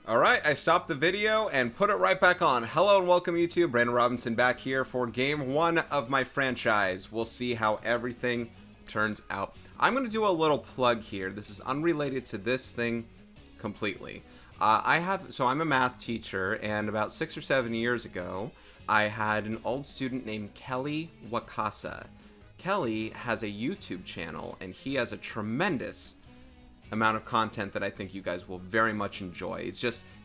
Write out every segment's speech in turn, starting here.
Alright, I stopped the video and put it right back on. Hello and welcome YouTube, Brandon Robinson back here for game 1 of my franchise. We'll see how everything turns out. I'm going to do a little plug here. This is unrelated to this thing completely. I'm a math teacher, and about 6 or 7 years ago, I had an old student named Kelly Wakasa. Kelly has a YouTube channel, and he has a tremendous amount of content that I think you guys will very much enjoy.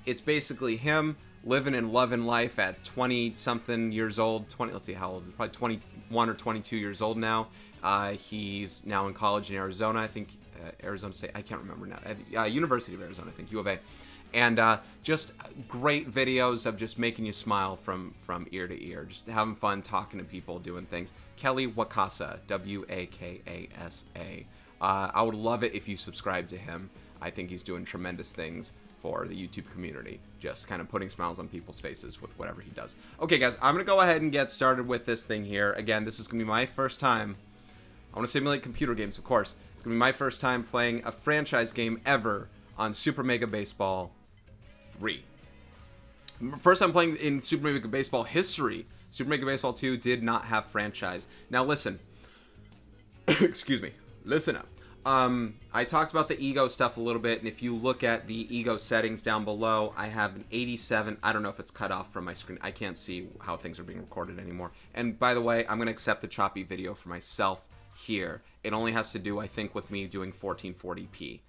It's basically him living and loving life at 20-something years old. Let's see, how old? Probably 21 or 22 years old now. He's now in college in Arizona, I think, Arizona State, I can't remember now. University of Arizona, I think, U of A. And just great videos of just making you smile from ear to ear. Just having fun, talking to people, doing things. Kelly Wakasa, W-A-K-A-S-A. I would love it if you subscribe to him. I think he's doing tremendous things for the YouTube community. Just kind of putting smiles on people's faces with whatever he does. Okay, guys, I'm going to go ahead and get started with this thing here. Again, this is going to be my first time. I want to simulate computer games, of course. It's going to be my first time playing a franchise game ever on Super Mega Baseball 3. First time playing in Super Mega Baseball history. Super Mega Baseball 2 did not have franchise. Now, listen. Excuse me. Listen up. I talked about the ego stuff a little bit, and if you look at the ego settings down below, I have an 87. I don't know if it's cut off from my screen. I can't see how things are being recorded anymore. And by the way, I'm going to accept the choppy video for myself here. It only has to do, I think, with me doing 1440p.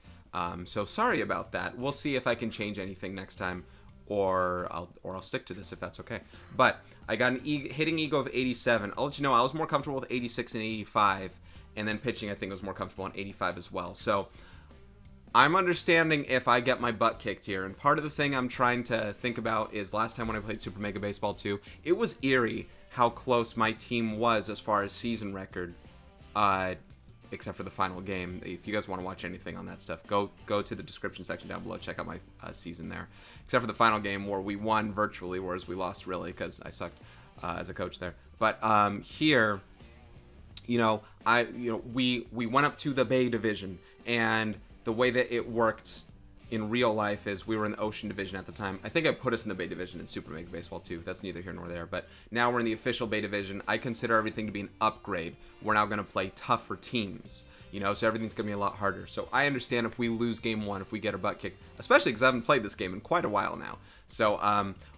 So sorry about that. We'll see if I can change anything next time, or I'll stick to this if that's okay. But I got an hitting ego of 87. I'll let you know, I was more comfortable with 86 and 85. And then pitching, I think, was more comfortable on 85 as well. So I'm understanding if I get my butt kicked here. And part of the thing I'm trying to think about is last time when I played Super Mega Baseball 2, it was eerie how close my team was as far as season record, except for the final game. If you guys want to watch anything on that stuff, go to the description section down below. Check out my season there. Except for the final game where we won virtually, whereas we lost really because I sucked as a coach there. But here, we went up to the Bay Division, and the way that it worked in real life is we were in the Ocean Division at the time. I think I put us in the Bay Division in Super Mega Baseball 2. That's neither here nor there. But now we're in the official Bay Division. I consider everything to be an upgrade. We're now going to play tougher teams, so everything's going to be a lot harder. So I understand if we lose game 1, if we get our butt kicked, especially because I haven't played this game in quite a while now. So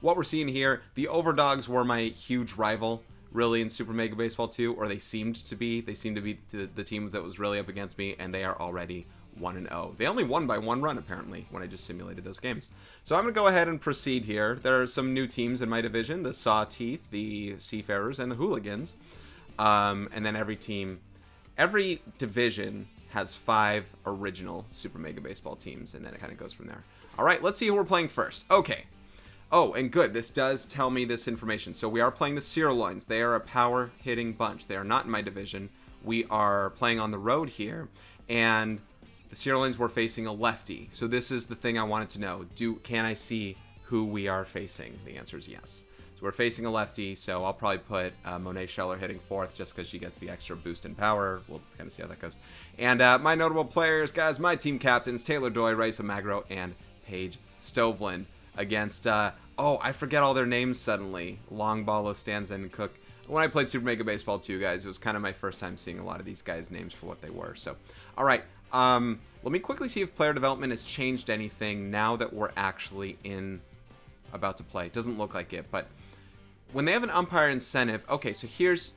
what we're seeing here, the Overdogs were my huge rival, really, in Super Mega Baseball 2, or they seemed to be. They seemed to be the team that was really up against me, and they are already 1-0. They only won by 1 run, apparently, when I just simulated those games. So I'm going to go ahead and proceed here. There are some new teams in my division, the Sawteeth, the Seafarers, and the Hooligans. And then every division has 5 original Super Mega Baseball teams, and then it kind of goes from there. All right, let's see who we're playing first. Okay. Oh, and good, this does tell me this information. So we are playing the Sirloins. They are a power-hitting bunch. They are not in my division. We are playing on the road here, and the Sirloins were facing a lefty. So this is the thing I wanted to know. Can I see who we are facing? The answer is yes. So we're facing a lefty, so I'll probably put Monet Scheller hitting 4th just because she gets the extra boost in power. We'll kind of see how that goes. And my notable players, guys, my team captains, Taylor Doy, Raisa Magro, and Paige Stoveland. Against, I forget all their names suddenly. Longball, Ostanza, and Cook. When I played Super Mega Baseball 2, guys, it was kind of my first time seeing a lot of these guys' names for what they were. So, all right. Let me quickly see if player development has changed anything now that we're actually about to play. It doesn't look like it, but when they have an umpire incentive, okay, so here's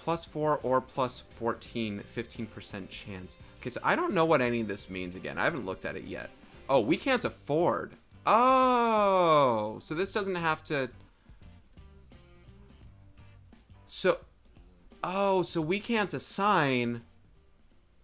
+4 or +14, 15% chance. Okay, so I don't know what any of this means again. I haven't looked at it yet. Oh, we can't afford. Oh, so this doesn't have to. So we can't assign.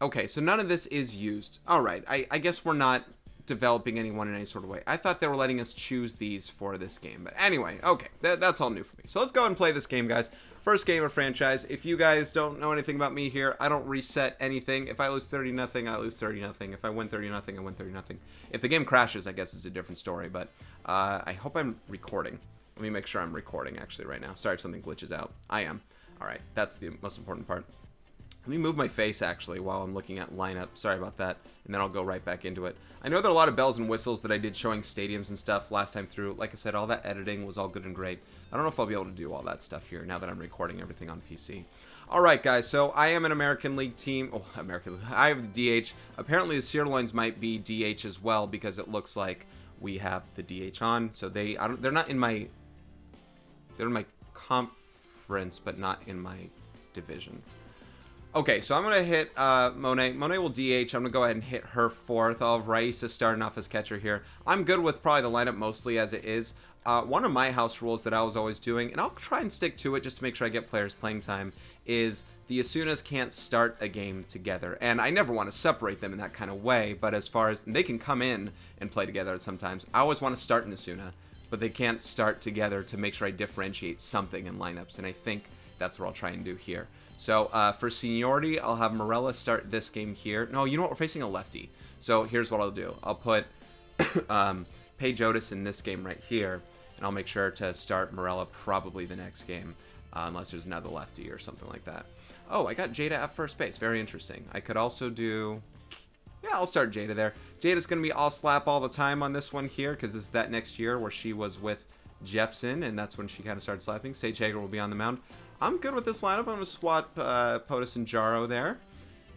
Okay, so none of this is used. All right, I guess we're not developing anyone in any sort of way. I thought they were letting us choose these for this game. But anyway, okay, that's all new for me. So let's go ahead and play this game, guys. First game of franchise. If you guys don't know anything about me here, I don't reset anything. If I lose 30-0, I lose 30-0. If I win 30-0, I win 30-0. If the game crashes, I guess it's a different story. But I hope I'm recording. Let me make sure I'm recording, actually, right now. Sorry if something glitches out. I am. All right, that's the most important part. Let me move my face, actually, while I'm looking at lineup. Sorry about that. And then I'll go right back into it. I know there are a lot of bells and whistles that I did showing stadiums and stuff last time through. Like I said, all that editing was all good and great. I don't know if I'll be able to do all that stuff here now that I'm recording everything on PC. Alright, guys, so I am an American League team. Oh, American League. I have the DH. Apparently, the Sirloins might be DH as well because it looks like we have the DH on. So they're not in my... They're in my conference, but not in my division. Okay, so I'm going to hit Monet. Monet will DH. I'm going to go ahead and hit her fourth. I'll have Raisa starting off as catcher here. I'm good with probably the lineup mostly as it is. One of my house rules that I was always doing, and I'll try and stick to it just to make sure I get players playing time, is the Osunas can't start a game together. And I never want to separate them in that kind of way, but as far as they can come in and play together sometimes, I always want to start an Osuna, but they can't start together to make sure I differentiate something in lineups, and I think that's what I'll try and do here. So for seniority, I'll have Morella start this game here. No, you know what? We're facing a lefty. So here's what I'll do. I'll put Page Otus in this game right here, and I'll make sure to start Morella probably the next game, unless there's another lefty or something like that. Oh, I got Jada at first base. Very interesting. I could also do... Yeah, I'll start Jada there. Jada's going to be all slap all the time on this one here, because this is that next year where she was with Jepsen, and that's when she kind of started slapping. Sage Hager will be on the mound. I'm good with this lineup. I'm going to swap Otus and Jaro there.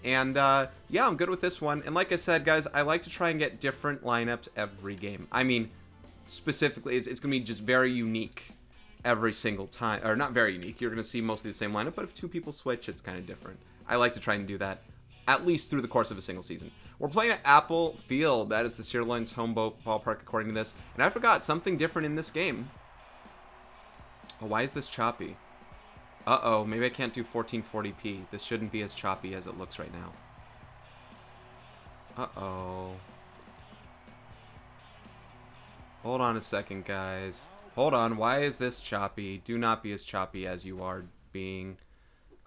And, yeah, I'm good with this one. And like I said, guys, I like to try and get different lineups every game. I mean, specifically, it's going to be just very unique every single time. Or not very unique. You're going to see mostly the same lineup, but if two people switch, it's kind of different. I like to try and do that, at least through the course of a single season. We're playing at Apple Field. That is the Sirloins home ballpark, according to this. And I forgot something different in this game. Oh, why is this choppy? Uh-oh, maybe I can't do 1440p. This shouldn't be as choppy as it looks right now. Uh-oh. Hold on a second, guys. Hold on, why is this choppy? Do not be as choppy as you are being.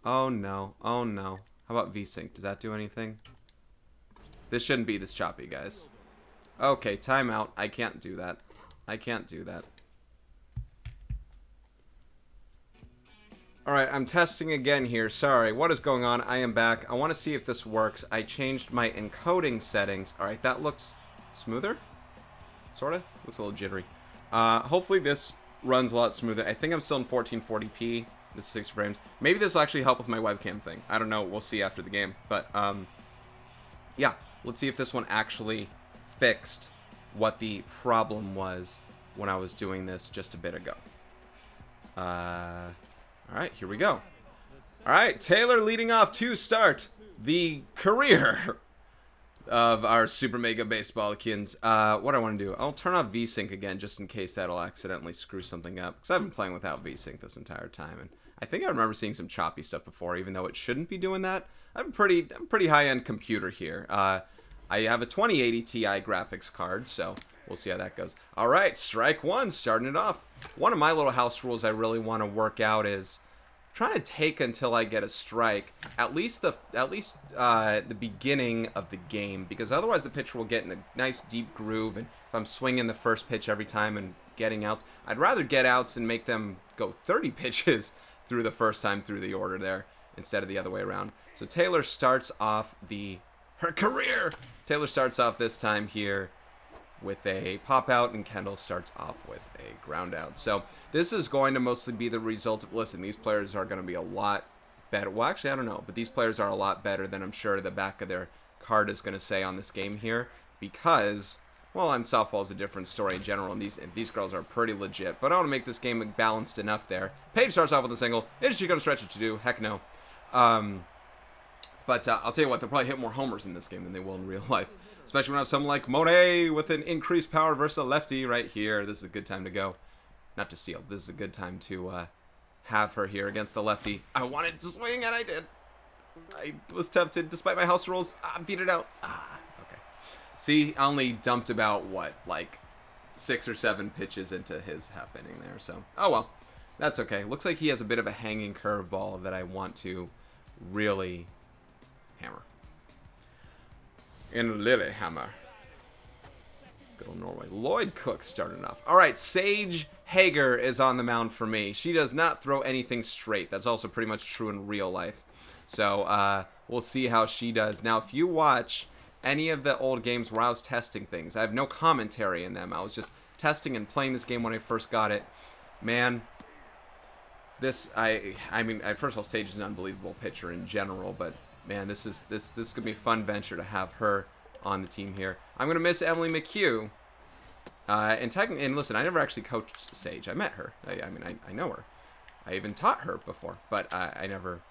Oh no, oh no. How about VSync? Does that do anything? This shouldn't be this choppy, guys. Okay, timeout. I can't do that. I can't do that. Alright, I'm testing again here. Sorry, what is going on? I am back. I want to see if this works. I changed my encoding settings. Alright, that looks smoother? Sorta? Looks a little jittery. Hopefully this runs a lot smoother. I think I'm still in 1440p. This is 6 frames. Maybe this will actually help with my webcam thing. I don't know. We'll see after the game. But, yeah. Let's see if this one actually fixed what the problem was when I was doing this just a bit ago. Alright, here we go. Alright, Taylor leading off to start the career of our Super Mega Baseballkins. What do I want to do? I'll turn off VSync again just in case that'll accidentally screw something up. Because I've been playing without VSync this entire time. And I think I remember seeing some choppy stuff before, even though it shouldn't be doing that. I'm a pretty high-end computer here. I have a 2080 Ti graphics card, so we'll see how that goes. All right, strike one, starting it off. One of my little house rules I really want to work out is trying to take until I get a strike, at least the beginning of the game, because otherwise the pitcher will get in a nice deep groove, and if I'm swinging the first pitch every time and getting outs, I'd rather get outs and make them go 30 pitches through the first time through the order there instead of the other way around. So Taylor starts off her career. Taylor starts off this time here with a pop out, and Kendall starts off with a ground out. So this is going to mostly be the result of, listen, these players are going to be a lot better. Well, actually, I don't know, but these players are a lot better than I'm sure the back of their card is going to say on this game here, because, well, softball is a different story in general, and these girls are pretty legit. But I want to make this game balanced enough there. Paige starts off with a single. Is she going to stretch it to do? Heck no. But I'll tell you what, they'll probably hit more homers in this game than they will in real life. Especially when I have someone like Monet with an increased power versus a lefty right here. This is a good time to go. Not to steal. This is a good time to have her here against the lefty. I wanted to swing, and I did. I was tempted, despite my house rules. Beat it out. Okay. See, I only dumped about, what, like 6 or 7 pitches into his half inning there. So, oh well. That's okay. Looks like he has a bit of a hanging curveball that I want to really hammer. In Lillehammer. Good old Norway. Lloyd Cook starting off. All right, Sage Hager is on the mound for me. She does not throw anything straight. That's also pretty much true in real life. So we'll see how she does. Now, if you watch any of the old games where I was testing things, I have no commentary in them. I was just testing and playing this game when I first got it. Man, I mean, first of all, Sage is an unbelievable pitcher in general, but man, this is gonna be a fun venture to have her on the team here. I'm gonna miss Emily McHugh. And listen, I never actually coached Sage. I met her. I know her. I even taught her before, but I never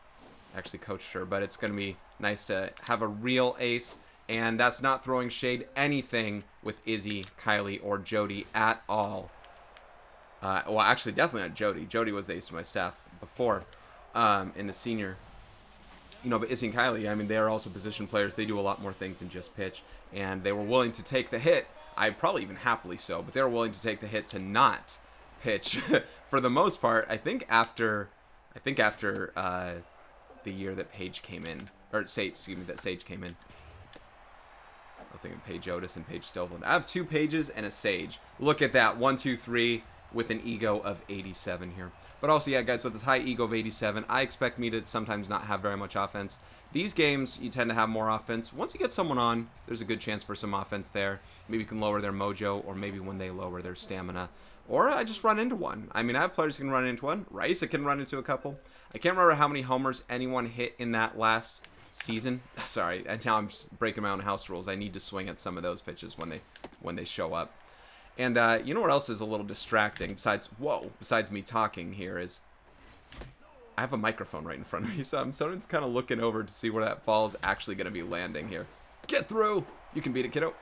actually coached her. But it's gonna be nice to have a real ace, and that's not throwing shade anything with Izzy, Kylie, or Jody at all. Well, actually, definitely not Jody. Jody was the ace of my staff before, in the senior. But Izzy and Kylie, I mean, they are also position players. They do a lot more things than just pitch, and they were willing to take the hit. I probably even happily so, but they were willing to take the hit to not pitch for the most part. I think after the year that Paige came in, or Sage, excuse me, that Sage came in. I was thinking Paige Otus and Paige Stoveland. I have 2 Pages and a Sage. Look at that, 1, 2, 3. With an ego of 87 here. But also, yeah, guys, with this high ego of 87, I expect me to sometimes not have very much offense. These games, you tend to have more offense. Once you get someone on, there's a good chance for some offense there. Maybe you can lower their mojo, or maybe when they lower their stamina. Or I just run into one. I mean, I have players who can run into one. Rice can run into a couple. I can't remember how many homers anyone hit in that last season. Sorry, and now I'm just breaking my own house rules. I need to swing at some of those pitches when they show up. And you know what else is a little distracting besides me talking here is I have a microphone right in front of me, so I'm sort of kind of looking over to see where that ball is actually going to be landing here. Get through! You can beat it, kiddo.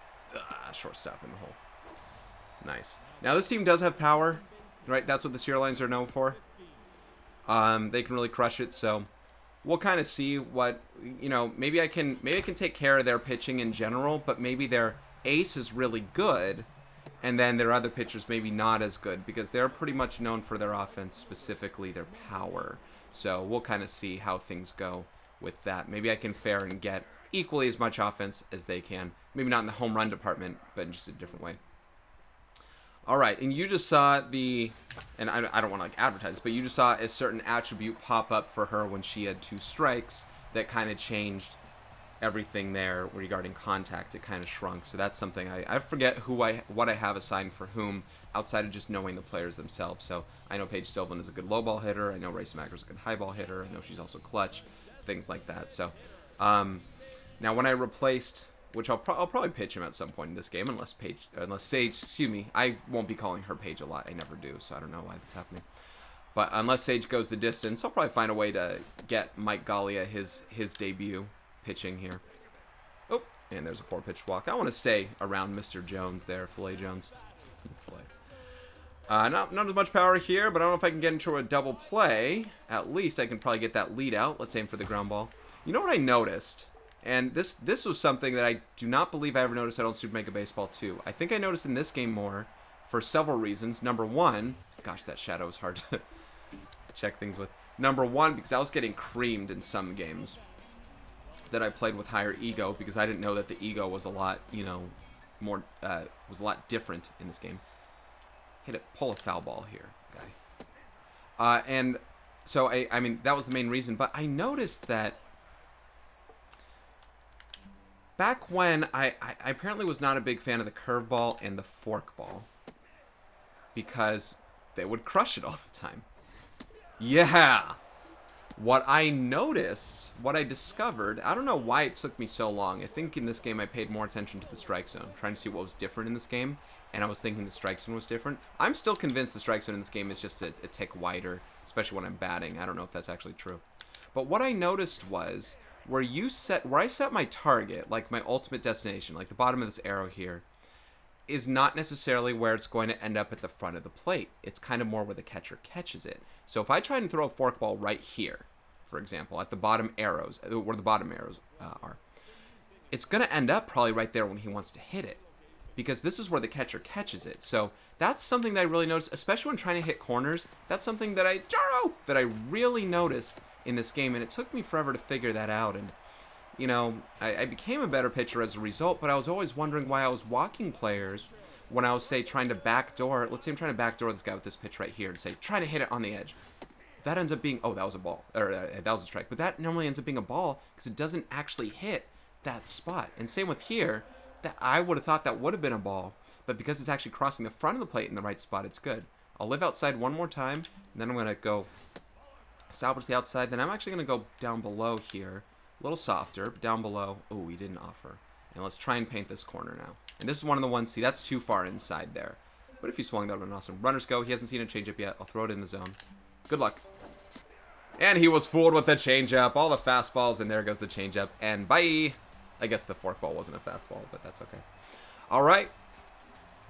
Shortstop in the hole. Nice. Now this team does have power, right? That's what the Sirloins are known for. They can really crush it, so we'll kind of see what, maybe I can take care of their pitching in general, but maybe their ace is really good. And then their other pitchers maybe not as good because they're pretty much known for their offense, specifically their power. So we'll kind of see how things go with that. Maybe I can fare and get equally as much offense as they can. Maybe not in the home run department, but in just a different way. All right, and you just saw and I don't want to advertise, but you just saw a certain attribute pop up for her when she had 2 strikes that kind of changed everything there regarding contact. It kind of shrunk, so that's something I forget what I have assigned for whom outside of just knowing the players themselves. So I know Paige Stoveland is a good low ball hitter. I know Magro is a good high ball hitter. I know she's also clutch, things like that. So now when I replaced, which I'll probably pitch him at some point in this game, unless Sage, excuse me, I won't be calling her Paige a lot. I never do, so I don't know why that's happening. But unless Sage goes the distance, I'll probably find a way to get Mike Gallia his debut pitching here. Oh, and there's a 4-pitch walk. I want to stay around Mr. Jones there, Filet Jones. Not as much power here, but I don't know if I can get into a double play. At least I can probably get that lead out. Let's aim for the ground ball. You know what I noticed? And this was something that I do not believe I ever noticed on Super Mega Baseball 2. I think I noticed in this game more for several reasons. Number one, gosh, that shadow is hard to check things with. Number one, because I was getting creamed in some games that I played with higher ego because I didn't know that the ego was a lot, more, was a lot different in this game. Hit it, pull a foul ball here, guy. And so, I mean, that was the main reason, but I noticed that back when I apparently was not a big fan of the curveball and the forkball because they would crush it all the time. Yeah! What I noticed, what I discovered, I don't know why it took me so long. I think in this game I paid more attention to the strike zone, trying to see what was different in this game, and I was thinking the strike zone was different. I'm still convinced the strike zone in this game is just a tick wider, especially when I'm batting. I don't know if that's actually true. But what I noticed was where I set my target, like my ultimate destination, like the bottom of this arrow here, is not necessarily where it's going to end up at the front of the plate. It's kind of more where the catcher catches it. So if I try and throw a forkball right here, for example, at the bottom arrows, where the bottom arrows are, it's going to end up probably right there when he wants to hit it, because this is where the catcher catches it. So that's something that I really noticed, especially when trying to hit corners. That's something that I really noticed in this game, and it took me forever to figure that out. And I became a better pitcher as a result, but I was always wondering why I was walking players when I was, say, trying to backdoor. Let's say I'm trying to backdoor this guy with this pitch right here and say, trying to hit it on the edge. that ends up being, oh, that was a ball, or that was a strike, but that normally ends up being a ball because it doesn't actually hit that spot. And same with here, that I would have thought that would have been a ball, but because it's actually crossing the front of the plate in the right spot, it's good. I'll live outside one more time, and then I'm going to go salvage the outside. Then I'm actually going to go down below here, a little softer, but down below. Oh, we didn't offer. And let's try and paint this corner now. And this is one of the ones, see, that's too far inside there. But if he swung, that would have been awesome. Runners go. He hasn't seen a changeup yet. I'll throw it in the zone. Good luck. And he was fooled with the changeup. All the fastballs, and there goes the changeup. And bye. I guess the forkball wasn't a fastball, but that's okay. All right.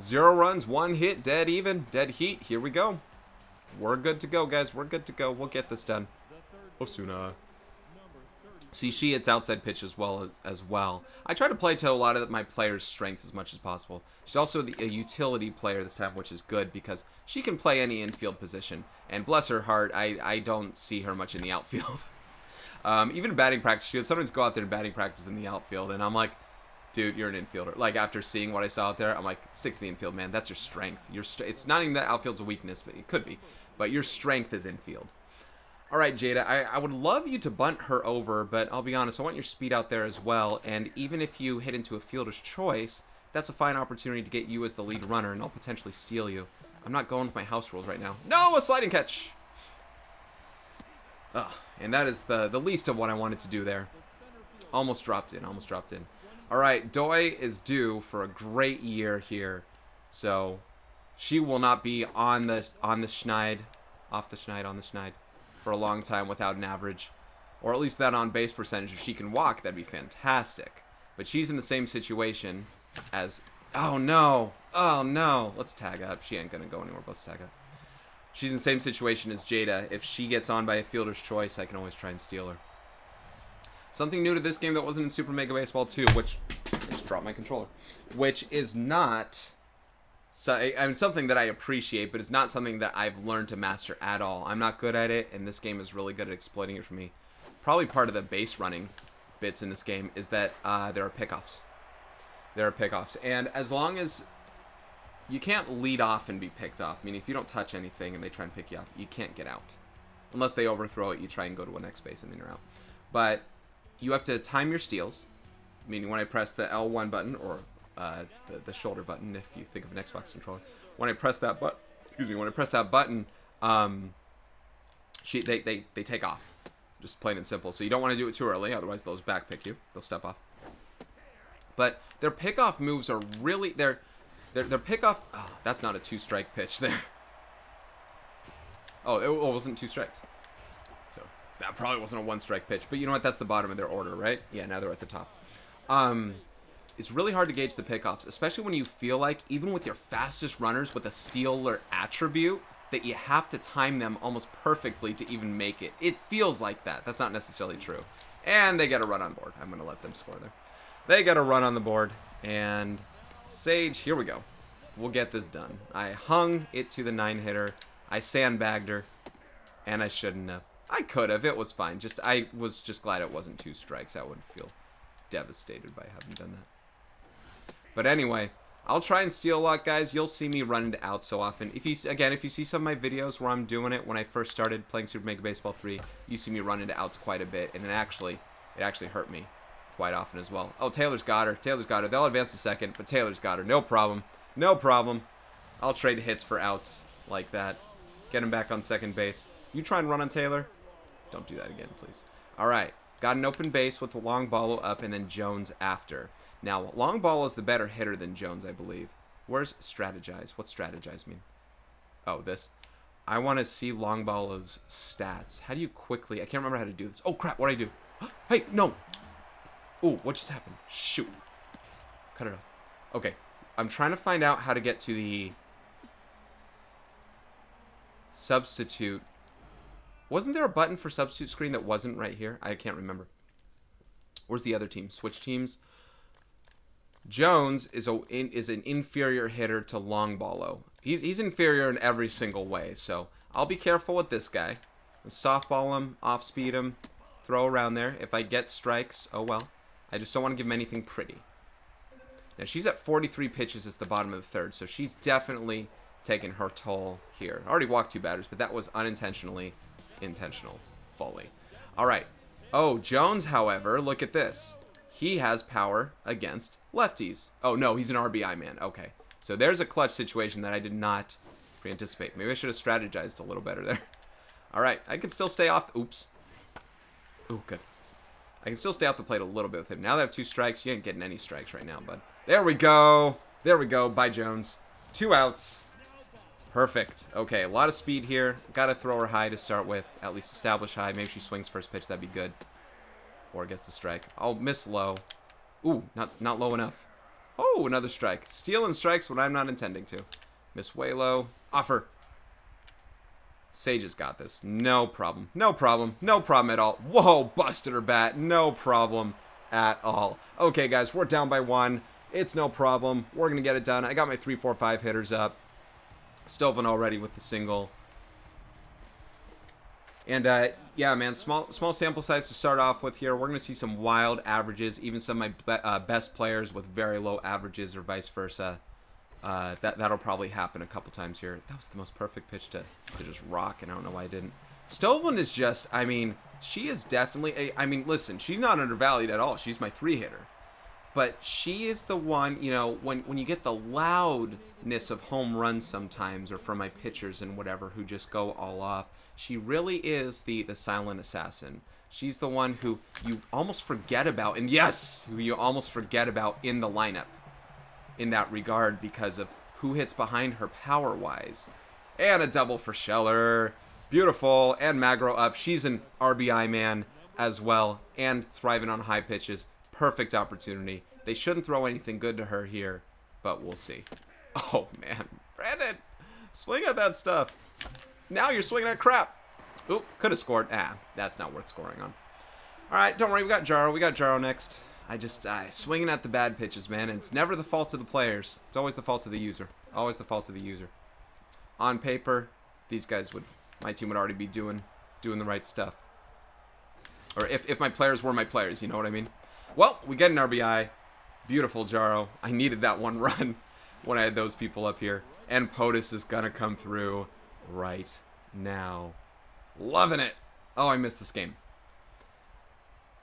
0 runs, 1 hit, dead even, dead heat. Here we go. We're good to go, guys. We're good to go. We'll get this done. Osuna. See, she hits outside pitch as well. I try to play to a lot of my players' strengths as much as possible. She's also a utility player this time, which is good because she can play any infield position. And bless her heart, I don't see her much in the outfield. Even batting practice, she would sometimes go out there in batting practice in the outfield, and I'm like, dude, you're an infielder. Like, after seeing what I saw out there, I'm like, stick to the infield, man. That's your strength. It's not even that outfield's a weakness, but it could be. But your strength is infield. All right, Jada, I would love you to bunt her over, but I'll be honest, I want your speed out there as well. And even if you hit into a fielder's choice, that's a fine opportunity to get you as the lead runner, and I'll potentially steal you. I'm not going with my house rules right now. No, a sliding catch! Ugh, and that is the least of what I wanted to do there. Almost dropped in, almost dropped in. All right, Doi is due for a great year here. So she will not be on the schneid, off the schneid, on the schneid for a long time without an average. Or at least that on-base percentage. If she can walk, that'd be fantastic. But she's in the same situation as... Oh, no. Oh, no. Let's tag up. She ain't going to go anywhere, but let's tag up. She's in the same situation as Jada. If she gets on by a fielder's choice, I can always try and steal her. Something new to this game that wasn't in Super Mega Baseball 2, which... I just dropped my controller. Which is not... So, I mean, something that I appreciate, but it's not something that I've learned to master at all. I'm not good at it, and this game is really good at exploiting it for me. Probably part of the base running bits in this game is that there are pickoffs. There are pickoffs, and as long as you can't lead off and be picked off, meaning if you don't touch anything and they try and pick you off, you can't get out. Unless they overthrow it, you try and go to a next base and then you're out. But you have to time your steals, meaning when I press the L1 button, or the shoulder button, if you think of an Xbox controller. When I press that button, they take off. Just plain and simple. So you don't want to do it too early, otherwise they'll just backpick you. They'll step off. But their pickoff moves are really their pickoff. Oh, that's not a 2-strike pitch there. Oh, it wasn't 2 strikes. So that probably wasn't a 1-strike pitch. But you know what? That's the bottom of their order, right? Yeah, now they're at the top. It's really hard to gauge the pickoffs, especially when you feel like, even with your fastest runners with a stealer attribute, that you have to time them almost perfectly to even make it. It feels like that. That's not necessarily true. And they get a run on board. I'm going to let them score there. They get a run on the board. And Sage, here we go. We'll get this done. I hung it to the 9-hitter. I sandbagged her. And I shouldn't have. I could have. It was fine. I was just glad it wasn't 2 strikes. I would feel devastated by having done that. But anyway, I'll try and steal a lot, guys. You'll see me run into outs so often. If you see some of my videos where I'm doing it when I first started playing Super Mega Baseball 3, you see me run into outs quite a bit, and it actually hurt me quite often as well. Oh, Taylor's got her. Taylor's got her. They'll advance to second, but Taylor's got her. No problem. No problem. I'll trade hits for outs like that. Get him back on second base. You try and run on Taylor. Don't do that again, please. All right. Got an open base with Longball up and then Jones after. Now, Longball is the better hitter than Jones, I believe. Where's strategize? What's strategize mean? Oh, this. I want to see Longball's stats. How do you quickly... I can't remember how to do this. Oh, crap. What'd I do? Hey, no. Ooh, what just happened? Shoot. Cut it off. Okay. I'm trying to find out how to get to the... substitute. Wasn't there a button for substitute screen that wasn't right here? I can't remember. Where's the other team? Switch teams. Jones is an inferior hitter to Longballo. He's inferior in every single way, so I'll be careful with this guy. Softball him, off-speed him, throw around there. If I get strikes, oh well. I just don't want to give him anything pretty. Now, she's at 43 pitches as the bottom of the third, so she's definitely taken her toll here. I already walked 2 batters, but that was unintentionally intentional fully. All right. Oh, Jones, however, look at this. He has power against lefties. Oh, no, he's an RBI man. Okay. So there's a clutch situation that I did not pre-anticipate. Maybe I should have strategized a little better there. All right. I can still stay off. Oops. Ooh, good. I can still stay off the plate a little bit with him. Now that I have 2 strikes, you ain't getting any strikes right now, bud. There we go. There we go. Bye, Jones. 2 outs. Perfect. Okay, a lot of speed here. Got to throw her high to start with. At least establish high. Maybe she swings first pitch. That'd be good. Or gets the strike. I'll miss low. Ooh, not low enough. Oh, another strike. Stealing strikes when I'm not intending to. Miss way low. Offer. Sage has got this. No problem. No problem. No problem at all. Whoa, busted her bat. No problem at all. Okay, guys, we're down by 1. It's no problem. We're going to get it done. I got my 3, 4, 5 hitters up. Stoveland already with the single. And, yeah, man, small sample size to start off with here. We're going to see some wild averages, even some of my best players with very low averages or vice versa. That'll probably happen a couple times here. That was the most perfect pitch to just rock, and I don't know why I didn't. Stoveland is just, I mean, she is definitely, I mean, listen, she's not undervalued at all. She's my 3-hitter. But she is the one, you know, when you get the loudness of home runs sometimes, or from my pitchers and whatever who just go all off, she really is the silent assassin. She's the one who you almost forget about, and yes, who you almost forget about in the lineup in that regard because of who hits behind her power-wise. And a double for Scheller. Beautiful. And Magro up. She's an RBI man as well, and thriving on high pitches. Perfect opportunity. They shouldn't throw anything good to her here, but we'll see. Oh, man. Brandon, swing at that stuff. Now you're swinging at crap. Oop, could have scored. Ah, that's not worth scoring on. All right, don't worry. We got Jaro. We got Jaro next. I just, swinging at the bad pitches, man. And it's never the fault of the players. It's always the fault of the user. Always the fault of the user. On paper, these guys would, my team would already be doing the right stuff. Or if my players were my players, you know what I mean? Well, we get an RBI. Beautiful, Jaro. I needed that one run when I had those people up here. And Otus is going to come through right now. Loving it. Oh, I missed this game.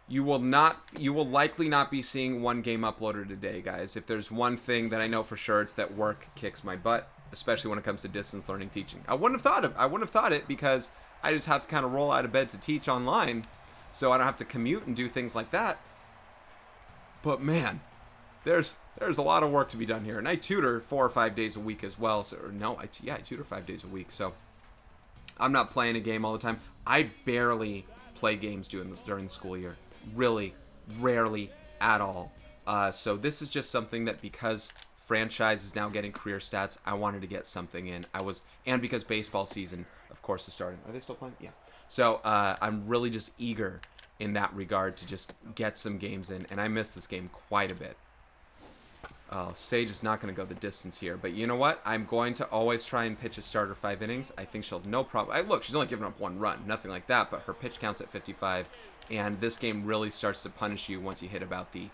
You will likely not be seeing one game uploaded today, guys. If there's one thing that I know for sure, it's that work kicks my butt, especially when it comes to distance learning teaching. I wouldn't have thought it because I just have to kind of roll out of bed to teach online, so I don't have to commute and do things like that. But man, there's a lot of work to be done here, and I tutor 4 or 5 days a week as well. So I tutor 5 days a week. So I'm not playing a game all the time. I barely play games during the school year. Really, rarely at all. So this is just something that because franchise is now getting career stats, I wanted to get something in. And because baseball season, of course, is starting. Are they still playing? Yeah. So I'm really just eager in that regard to just get some games in, and I missed this game quite a bit. Sage is not going to go the distance here, but you know what? I'm going to always try and pitch a starter 5 innings. I think she'll have no problem. Look, she's only given up 1 run, nothing like that, but her pitch count's at 55, and this game really starts to punish you once you hit about the,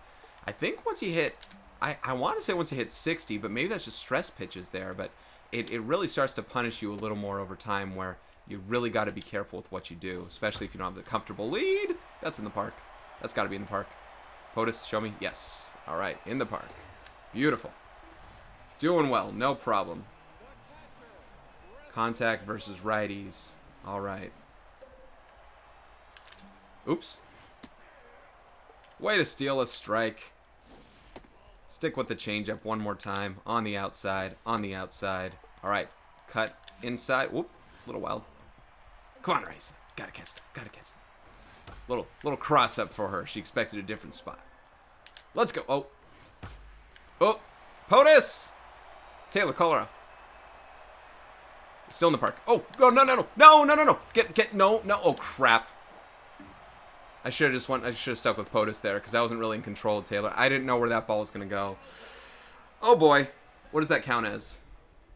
I think once you hit, I want to say once you hit 60, but maybe that's just stress pitches there, but it really starts to punish you a little more over time where you really got to be careful with what you do, especially if you don't have the comfortable lead. That's in the park. That's got to be in the park. Otus, show me. Yes. All right, in the park. Beautiful. Doing well, no problem. Contact versus righties. All right. Oops. Way to steal a strike. Stick with the changeup one more time. On the outside. On the outside. All right. Cut inside. Whoop. A little wild. Come on, Rice. Gotta catch that. Gotta catch that. Little cross up for her. She expected a different spot. Let's go. Oh. Oh. Otus! Taylor, call her off. Still in the park. Oh. No, no, no, no. No, no, no, no. No, no. Oh, crap. I should have stuck with Otus there because I wasn't really in control of Taylor. I didn't know where that ball was going to go. Oh, boy. What does that count as?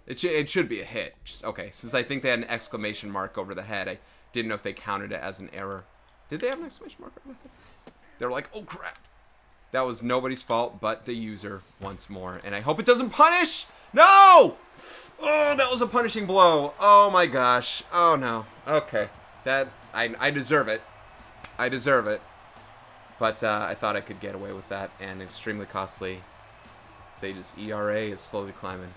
It should be a hit. Okay, since I think they had an exclamation mark over the head, I didn't know if they counted it as an error. Did they have an exclamation mark over the head? They were like, oh, crap. That was nobody's fault but the user once more. And I hope it doesn't punish. No! Oh, that was a punishing blow. Oh, my gosh. Oh, no. Okay. That I deserve it. I deserve it. But I thought I could get away with that, and extremely costly. Sage's ERA is slowly climbing.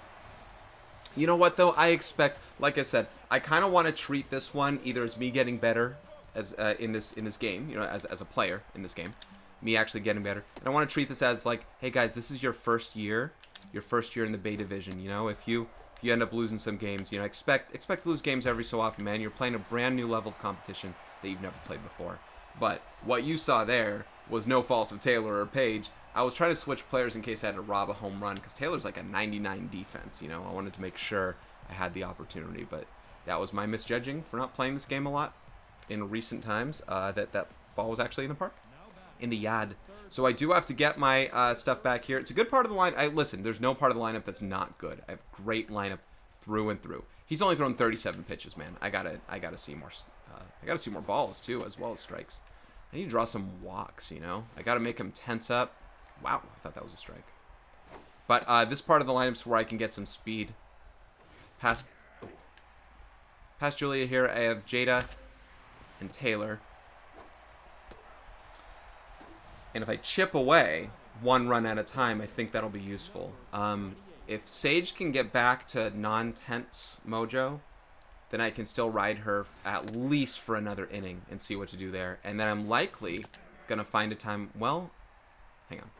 You know what, though? I expect, like I said, I kind of want to treat this one either as me getting better as in this game, you know, as a player in this game, me actually getting better, and I want to treat this as like, hey guys, this is your first year in the Bay Division. You know, if you end up losing some games, you know, expect to lose games every so often, man. You're playing a brand new level of competition that you've never played before. But what you saw there was no fault of Taylor or Paige. I was trying to switch players in case I had to rob a home run, because Taylor's like a 99 defense, you know. I wanted to make sure I had the opportunity, but that was my misjudging for not playing this game a lot in recent times. That ball was actually in the park, in the yard. So I do have to get my stuff back here. It's a good part of the line. Listen, there's no part of the lineup that's not good. I have great lineup through and through. He's only thrown 37 pitches, man. I gotta see more. I gotta see more balls too, as well as strikes. I need to draw some walks, you know. I gotta make him tense up. Wow, I thought that was a strike. But this part of the lineup's where I can get some speed. Past Julia here, I have Jada and Taylor. And if I chip away one run at a time, I think that'll be useful. If Sage can get back to non-tense mojo, then I can still ride her at least for another inning and see what to do there. And then I'm likely going to find a time... Well, hang on.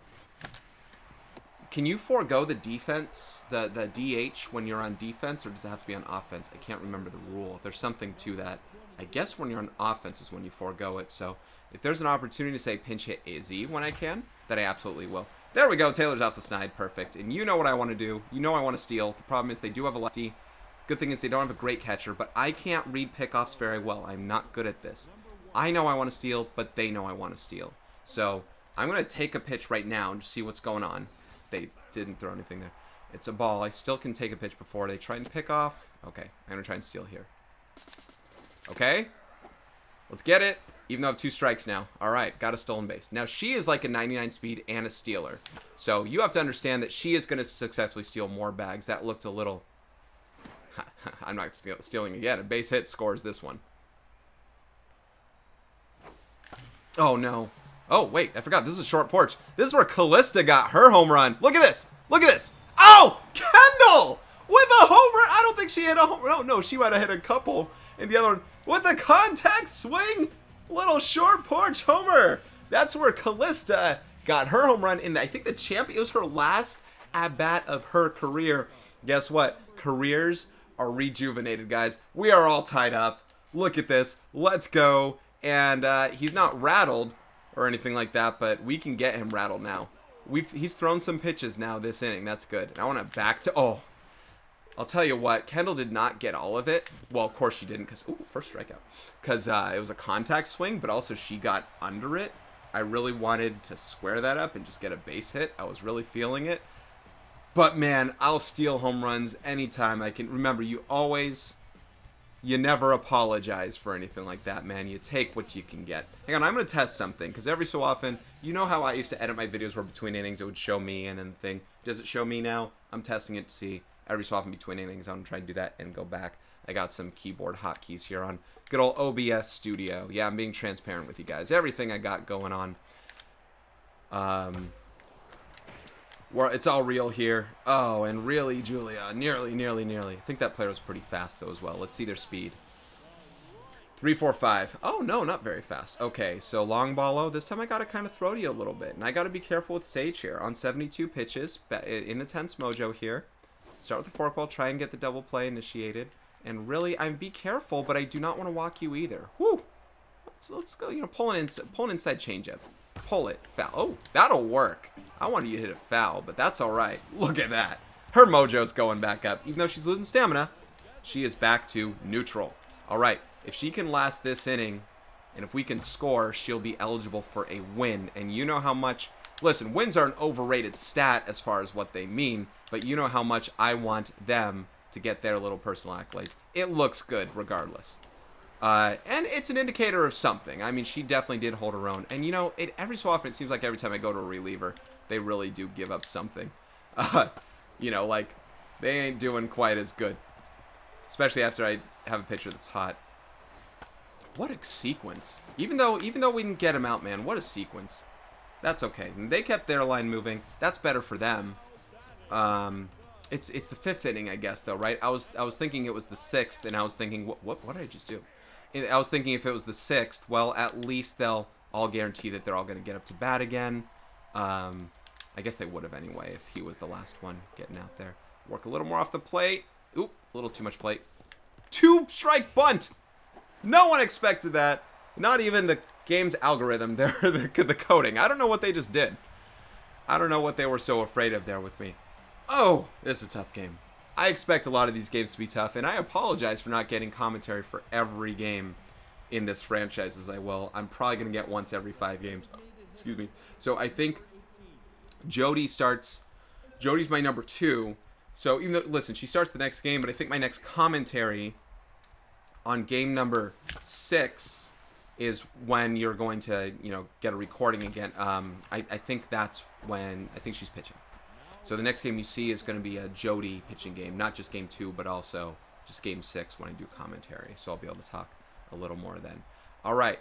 Can you forego the defense, the DH, when you're on defense, or does it have to be on offense? I can't remember the rule. There's something to that. I guess when you're on offense is when you forego it. So if there's an opportunity to say pinch hit Izzy when I can, then I absolutely will. There we go. Taylor's out the snide. Perfect. And you know what I want to do. You know I want to steal. The problem is they do have a lefty. Good thing is they don't have a great catcher, but I can't read pickoffs very well. I'm not good at this. I know I want to steal, but they know I want to steal. So I'm going to take a pitch right now and just see what's going on. They didn't throw anything there. It's a ball. I still can take a pitch before they try and pick off. Okay, I'm going to try and steal here. Okay, let's get it. Even though I have 2 strikes now. All right, got a stolen base. Now, she is like a 99 speed and a stealer. So you have to understand that she is going to successfully steal more bags. That looked a little... I'm not stealing again. A base hit scores this one. Oh, no. Oh, wait, I forgot. This is a short porch. This is where Callista got her home run. Look at this. Look at this. Oh, Kendall with a home run. I don't think she hit a home run. Oh, no, she might have hit a couple. And the other one with a contact swing. Little short porch homer. That's where Callista got her home run in, I think, the champion. It was her last at-bat of her career. Guess what? Careers are rejuvenated, guys. We are all tied up. Look at this. Let's go. And he's not rattled or anything like that, but we can get him rattled now. He's thrown some pitches now this inning. That's good. And I want to back to... Oh, I'll tell you what. Kendall did not get all of it. Well, of course she didn't, because... Ooh, first strikeout. Because it was a contact swing, but also she got under it. I really wanted to square that up and just get a base hit. I was really feeling it. But, man, I'll steal home runs anytime I can. Remember, you never apologize for anything like that, man. You take what you can get. Hang on, I'm going to test something, because every so often, you know how I used to edit my videos where between innings it would show me and then the thing. Does it show me now? I'm testing it to see every so often between innings. I'm going to try to do that and go back. I got some keyboard hotkeys here on good old OBS Studio. Yeah, I'm being transparent with you guys. Everything I got going on. Well, it's all real here. Oh, and really, Julia. Nearly. I think that player was pretty fast, though, as well. Let's see their speed. 3, 4, 5. Oh, no, not very fast. Okay, so long ball. Oh, this time I got to kind of throw to you a little bit. And I got to be careful with Sage here. On 72 pitches, in the tense mojo here. Start with the fork ball, try and get the double play initiated. And really, be careful, but I do not want to walk you either. Whew. Let's go, you know, pull an inside changeup. Pull it. Foul. Oh, that'll work. I wanted you to hit a foul, but that's all right. Look at that. Her mojo's going back up. Even though she's losing stamina, she is back to neutral. All right. If she can last this inning, and if we can score, she'll be eligible for a win. And you know how much... Listen, wins are an overrated stat as far as what they mean, but you know how much I want them to get their little personal accolades. It looks good regardless. And it's an indicator of something. I mean, she definitely did hold her own. And, you know, every so often, it seems like every time I go to a reliever, they really do give up something. You know, like, they ain't doing quite as good. Especially after I have a pitcher that's hot. What a sequence. Even though we didn't get him out, man, what a sequence. That's okay. They kept their line moving. That's better for them. It's the 5th inning, I guess, though, right? I was thinking it was the 6th, and I was thinking, what did I just do? I was thinking if it was the 6th, well, at least they'll all guarantee that they're all going to get up to bat again. I guess they would have anyway if he was the last one getting out there. Work a little more off the plate. Oop, a little too much plate. 2-strike bunt. No one expected that. Not even the game's algorithm. They're the coding. I don't know what they just did. I don't know what they were so afraid of there with me. Oh, this is a tough game. I expect a lot of these games to be tough, and I apologize for not getting commentary for every game in this franchise as I will. I'm probably going to get once every 5 games. Excuse me. So I think Jody's my number 2. So even though, listen, she starts the next game, but I think my next commentary on game number 6 is when you're going to, get a recording again. I think that's when, I think she's pitching. So the next game you see is going to be a Jody pitching game, not just game 2, but also just game 6 when I do commentary. So I'll be able to talk a little more then. All right,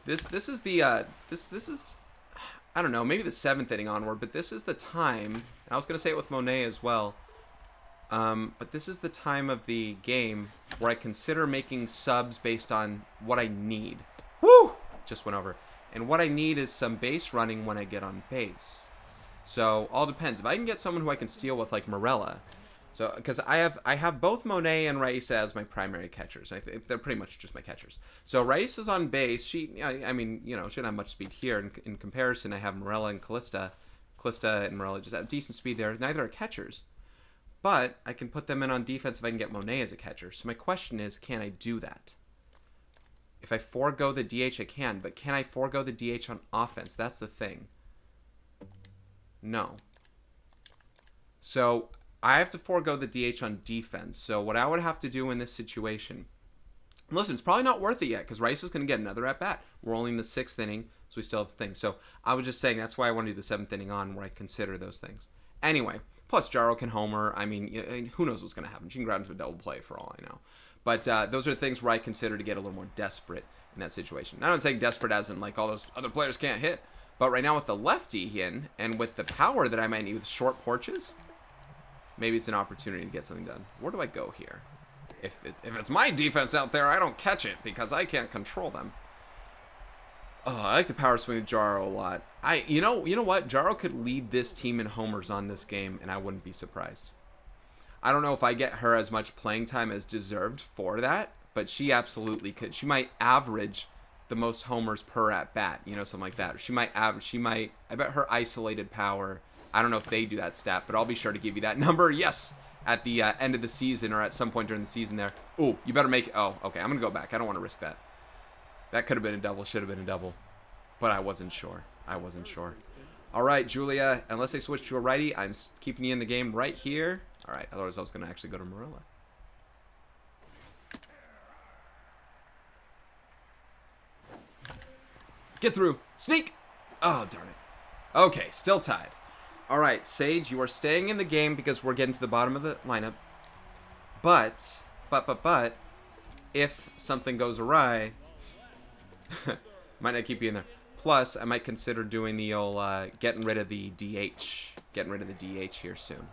this is the this is, I don't know, maybe the 7th inning onward, but this is the time. And I was going to say it with Monet as well. But this is the time of the game where I consider making subs based on what I need. Woo! Just went over. And what I need is some base running when I get on base. So all depends. If I can get someone who I can steal with, like Morella, so because I have both Monet and Raisa as my primary catchers. They're pretty much just my catchers. So Raisa's on base. I mean, she doesn't have much speed here. In comparison, I have Morella and Callista. Callista and Morella just have decent speed there. Neither are catchers. But I can put them in on defense if I can get Monet as a catcher. So my question is, can I do that? If I forego the DH, I can. But can I forego the DH on offense? That's the thing. No. So I have to forego the DH on defense. So what I would have to do in this situation... Listen, it's probably not worth it yet because Rice is going to get another at-bat. We're only in the 6th inning, so we still have things. So I was just saying that's why I want to do the 7th inning on where I consider those things. Anyway... Plus, Jaro can homer. I mean, who knows what's going to happen? She can grab into a double play for all I know. But those are things where I consider to get a little more desperate in that situation. I'm not saying desperate as in, like, all those other players can't hit. But right now with the lefty in, and with the power that I might need with short porches, maybe it's an opportunity to get something done. Where do I go here? If it's my defense out there, I don't catch it because I can't control them. Oh, I like to power swing with Jaro a lot. You know what? Jaro could lead this team in homers on this game, and I wouldn't be surprised. I don't know if I get her as much playing time as deserved for that, but she absolutely could. She might average the most homers per at bat, something like that. Or she might I bet her isolated power, I don't know if they do that stat, but I'll be sure to give you that number. Yes, at the end of the season or at some point during the season there. Ooh, you better make it. Oh, okay, I'm going to go back. I don't want to risk that. That could have been a double, should have been a double. But I wasn't sure. All right, Julia, unless they switch to a righty, I'm keeping you in the game right here. All right, otherwise I was going to actually go to Marilla. Get through. Sneak. Oh, darn it. Okay, still tied. All right, Sage, you are staying in the game because we're getting to the bottom of the lineup. But, if something goes awry... might not keep you in there. Plus, I might consider doing the old getting rid of the DH. Getting rid of the DH here soon.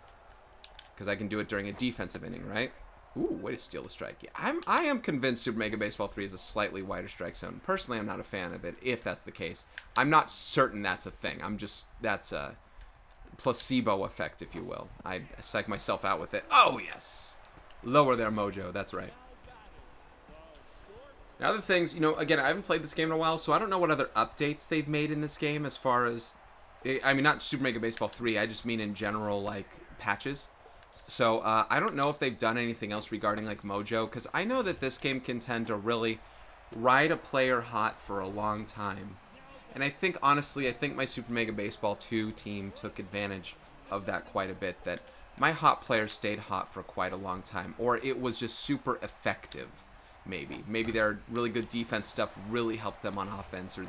Because I can do it during a defensive inning, right? Ooh, way to steal the strike. Yeah, I am convinced Super Mega Baseball 3 is a slightly wider strike zone. Personally, I'm not a fan of it, if that's the case. I'm not certain that's a thing. That's a placebo effect, if you will. I psych myself out with it. Oh, yes. Lower their mojo, that's right. Now, other things, again, I haven't played this game in a while, so I don't know what other updates they've made in this game as far as, I mean, not Super Mega Baseball 3, I just mean in general, like, patches. So, I don't know if they've done anything else regarding, like, mojo, because I know that this game can tend to really ride a player hot for a long time. And I think, honestly, my Super Mega Baseball 2 team took advantage of that quite a bit, that my hot players stayed hot for quite a long time, or it was just super effective. Maybe their really good defense stuff really helped them on offense, or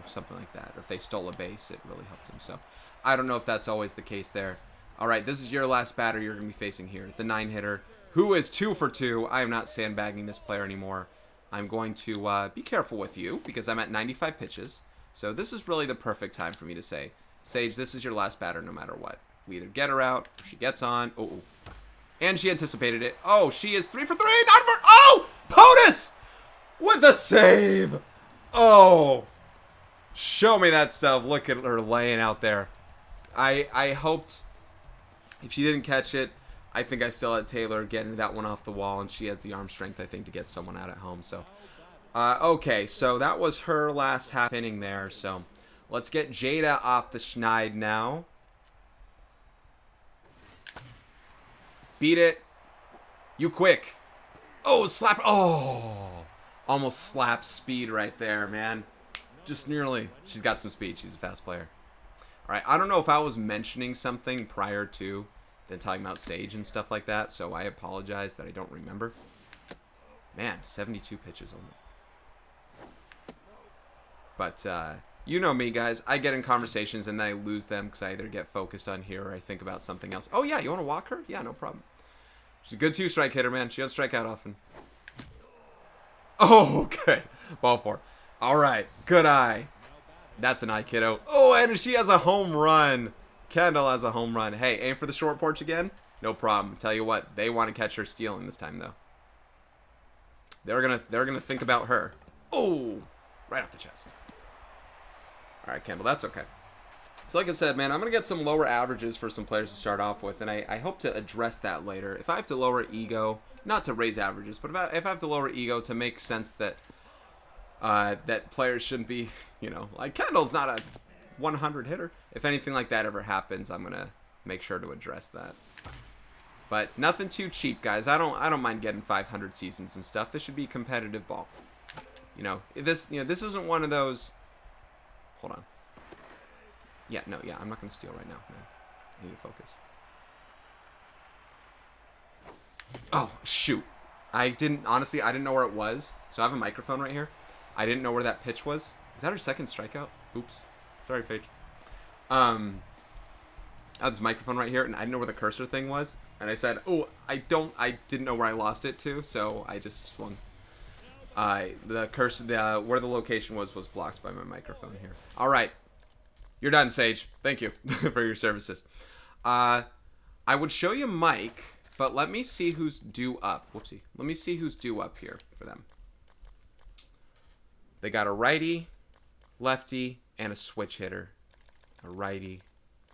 something like that. Or if they stole a base, it really helped them. So I don't know if that's always the case there. All right, this is your last batter you're going to be facing here. The 9-hitter, who is 2 for 2. I am not sandbagging this player anymore. I'm going to be careful with you because I'm at 95 pitches. So this is really the perfect time for me to say, Sage, this is your last batter no matter what. We either get her out or she gets on. Oh, and she anticipated it. Oh, she is 3 for 3. Not for. Oh, Otus with the save. Oh, show me that stuff. Look at her laying out there. I hoped if she didn't catch it, I think I still had Taylor getting that one off the wall, and she has the arm strength, I think, to get someone out at home. So, okay, so that was her last half inning there. So, let's get Jada off the schneid now. Beat it. You quick. Oh, slap. Oh, almost slap speed right there, man. Just nearly. She's got some speed. She's a fast player. All right, I don't know if I was mentioning something prior to than talking about Sage and stuff like that, so I apologize that I don't remember. Man, 72 pitches only. But, you know me, guys. I get in conversations and then I lose them because I either get focused on here or I think about something else. Oh, yeah, you want to walk her? Yeah, no problem. She's a good two-strike hitter, man. She doesn't strike out often. Oh, good. Ball four. All right, good eye. That's an eye, kiddo. Oh, and she has a home run. Kendall has a home run. Hey, aim for the short porch again? No problem. Tell you what, they want to catch her stealing this time, though. They're gonna think about her. Oh, right off the chest. All right, Kendall, that's okay. So like I said, man, I'm gonna get some lower averages for some players to start off with, and I hope to address that later. If I have to lower ego, not to raise averages, but if I have to lower ego to make sense that that players shouldn't be, you know, like Kendall's not a 100 hitter. If anything like that ever happens, I'm gonna make sure to address that. But nothing too cheap, guys. I don't mind getting 500 seasons and stuff. This should be competitive ball. This isn't one of those. Hold on. Yeah, no, yeah, I'm not gonna steal right now, man. I need to focus. Oh shoot! I didn't know where it was. So I have a microphone right here. I didn't know where that pitch was. Is that her second strikeout? Oops. Sorry, Paige. I have this microphone right here, and I didn't know where the cursor thing was. And I said, oh, I didn't know where I lost it to, so I just swung. The cursor, where the location was blocked by my microphone here. All right. You're done, Sage. Thank you for your services. I would show you Mike, but let me see who's due up. Whoopsie. Let me see who's due up here for them. They got a righty, lefty, and a switch hitter. A righty,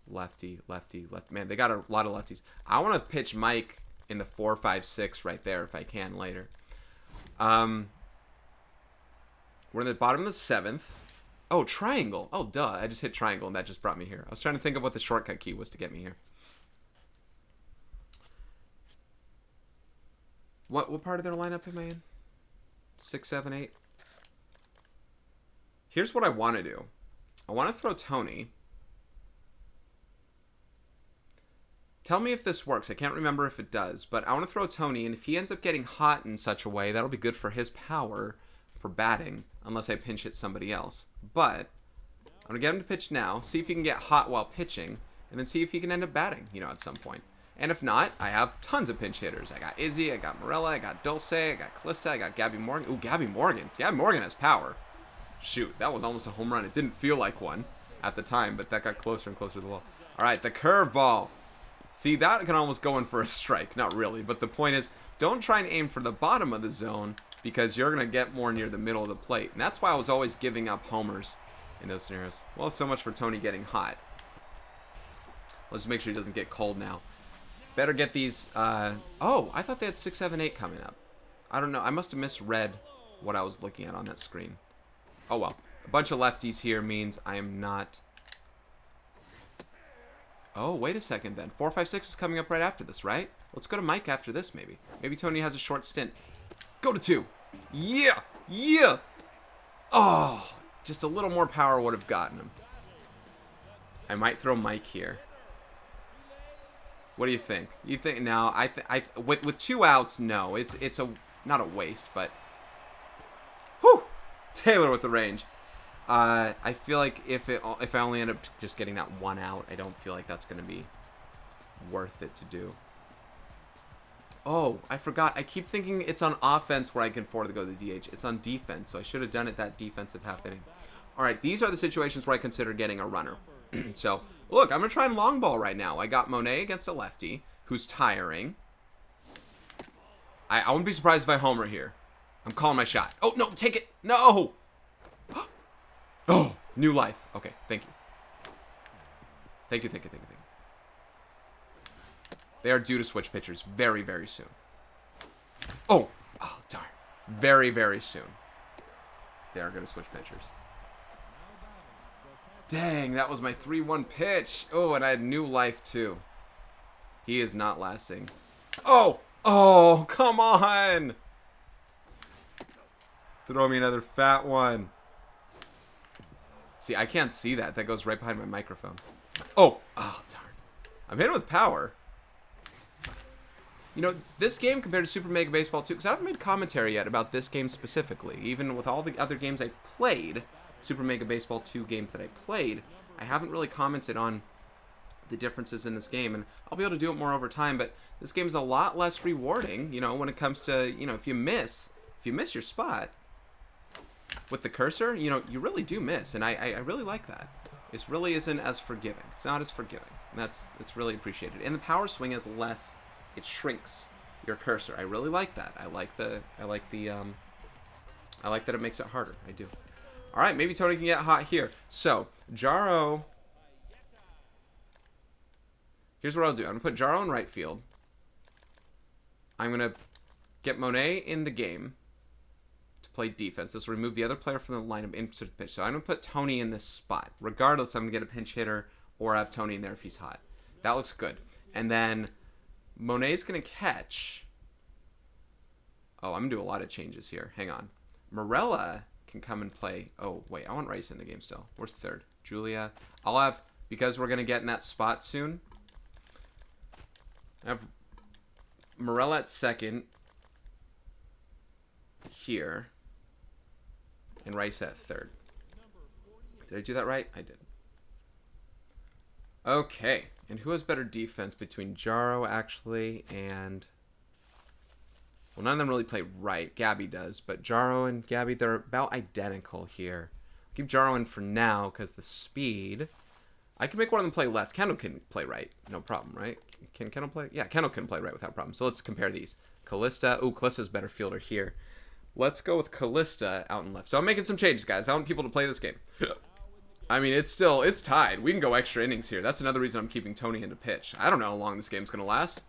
lefty, lefty, left. Man, they got a lot of lefties. I want to pitch Mike in the 4, 5, 6 right there if I can later. We're in the bottom of the 7th. Oh, triangle. Oh, duh. I just hit triangle, and that just brought me here. I was trying to think of what the shortcut key was to get me here. What part of their lineup am I in? 6, 7, 8? Here's what I want to do. I want to throw Tony. Tell me if this works. I can't remember if it does, but I want to throw Tony, and if he ends up getting hot in such a way, that'll be good for his power for batting, unless I pinch hit somebody else. But I'm going to get him to pitch now, see if he can get hot while pitching, and then see if he can end up batting, at some point. And if not, I have tons of pinch hitters. I got Izzy, I got Morella, I got Dulce, I got Calista, I got Gabby Morgan. Ooh, Gabby Morgan. Gabby Morgan has power. Shoot, that was almost a home run. It didn't feel like one at the time, but that got closer and closer to the wall. All right, the curveball. See, that can almost go in for a strike. Not really, but the point is, don't try and aim for the bottom of the zone because you're going to get more near the middle of the plate. And that's why I was always giving up homers in those scenarios. Well, so much for Tony getting hot. Let's make sure he doesn't get cold now. Better get these. Oh, I thought they had 6, 7, 8 coming up. I don't know. I must have misread what I was looking at on that screen. Oh, well. A bunch of lefties here means I am not. Oh, wait a second then. 4, 5, 6 is coming up right after this, right? Let's go to Mike after this, maybe. Maybe Tony has a short stint. Go to 2. Yeah! Yeah! Oh, just a little more power would have gotten him. I might throw Mike here. What do you think? You think no? With 2 outs, no. It's not a waste, but whew, Taylor with the range. I feel like if I only end up just getting that 1 out, I don't feel like that's gonna be worth it to do. Oh, I forgot. I keep thinking it's on offense where I can afford to go to the DH. It's on defense, so I should have done it that defensive half inning. All right, these are the situations where I consider getting a runner. So, look, I'm going to try and long ball right now. I got Monet against a lefty who's tiring. I wouldn't be surprised if I homer here. I'm calling my shot. Oh, no, take it. No. Oh, new life. Okay, thank you. Thank you. They are due to switch pitchers very, very soon. Oh, darn. Very, very soon. They are going to switch pitchers. Dang, that was my 3-1 pitch. Oh, and I had new life, too. He is not lasting. Oh, come on. Throw me another fat one. See, I can't see that. That goes right behind my microphone. Oh, darn. I'm hitting with power. You know, this game compared to Super Mega Baseball 2, because I haven't made commentary yet about this game specifically. Even with all the other games I played, Super Mega Baseball 2 games that I played, I haven't really commented on the differences in this game, and I'll be able to do it more over time, but this game is a lot less rewarding, you know, when it comes to, you know, if you miss your spot with the cursor, you know, you really do miss, and I really like that. It really isn't as forgiving. It's not as forgiving. It's really appreciated. And the power swing is less. It shrinks your cursor. I really like that. I like that it makes it harder. I do. All right, maybe Tony can get hot here. So, Jaro. Here's what I'll do. I'm going to put Jaro in right field. I'm going to get Monet in the game to play defense. This will remove the other player from the lineup into the pitch. So I'm going to put Tony in this spot. Regardless, I'm going to get a pinch hitter or have Tony in there if he's hot. That looks good. And then Monet's going to catch. Oh, I'm going to do a lot of changes here. Hang on. Morella can come and play. Oh, wait. I want Rice in the game still. Where's the third? Julia. I'll have, because we're going to get in that spot soon, I have Morella at second here and Rice at third. Did I do that right? I did. Okay. And who has better defense between Jaro, actually, and... Well, none of them really play right. Gabby does, but Jaro and Gabby, they're about identical here. I'll keep Jaro in for now, because the speed... I can make one of them play left. Kendall can play right. No problem, right? Can Kendall play? Yeah, Kendall can play right without problem. So let's compare these. Callista. Ooh, Callista's better fielder here. Let's go with Callista out and left. So I'm making some changes, guys. I want people to play this game. I mean, it's tied. We can go extra innings here. That's another reason I'm keeping Tony in to pitch. I don't know how long this game's going to last.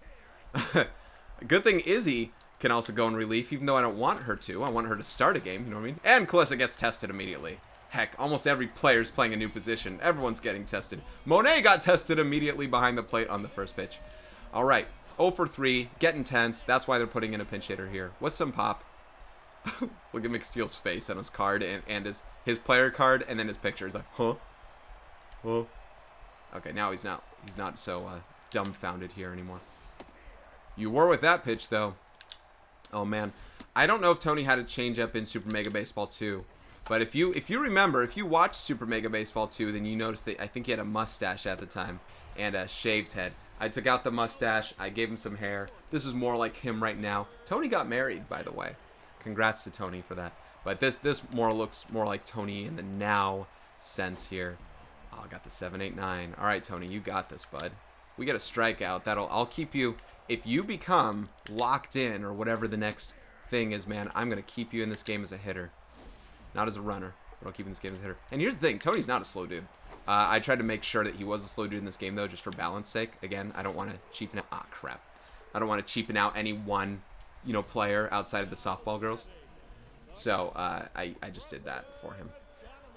Good thing Izzy can also go in relief, even though I don't want her to. I want her to start a game, you know what I mean? And Calista gets tested immediately. Heck, almost every player's playing a new position. Everyone's getting tested. Monet got tested immediately behind the plate on the first pitch. All right, 0 for 3, getting tense. That's why they're putting in a pinch hitter here. What's some pop? Look at McSteel's face on his card and his player card and then his picture. He's like, huh? Huh? Okay, now he's not so dumbfounded here anymore. You were with that pitch, though. Oh, man. I don't know if Tony had a changeup in Super Mega Baseball 2. But if you remember, if you watched Super Mega Baseball 2, then you noticed that I think he had a mustache at the time and a shaved head. I took out the mustache. I gave him some hair. This is more like him right now. Tony got married, by the way. Congrats to Tony for that. But this looks more like Tony in the now sense here. Oh, I got the 7-8-9. All right, Tony, you got this, bud. We get a strikeout. I'll keep you. If you become locked in or whatever the next thing is, man, I'm gonna keep you in this game as a hitter. Not as a runner, but I'll keep in this game as a hitter. And here's the thing. Tony's not a slow dude. I tried to make sure that he was a slow dude in this game, though, just for balance sake. Again, I don't want to cheapen out... Ah, crap. I don't want to cheapen out any one, player outside of the softball girls. So, I just did that for him.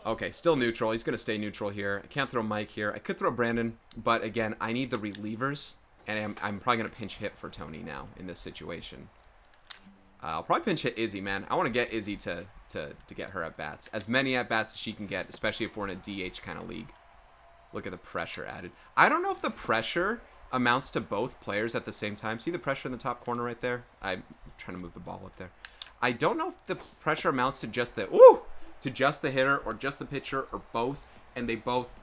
Okay, still neutral. He's going to stay neutral here. I can't throw Mike here. I could throw Brandon, but again, I need the relievers. And I'm probably going to pinch hit for Tony now in this situation. I'll probably pinch hit Izzy, man. I want to get Izzy to get her at-bats. As many at-bats as she can get, especially if we're in a DH kind of league. Look at the pressure added. I don't know if the pressure amounts to both players at the same time. See the pressure in the top corner right there? I'm trying to move the ball up there. I don't know if the pressure amounts to just the... Ooh! To just the hitter or just the pitcher or both. And they both...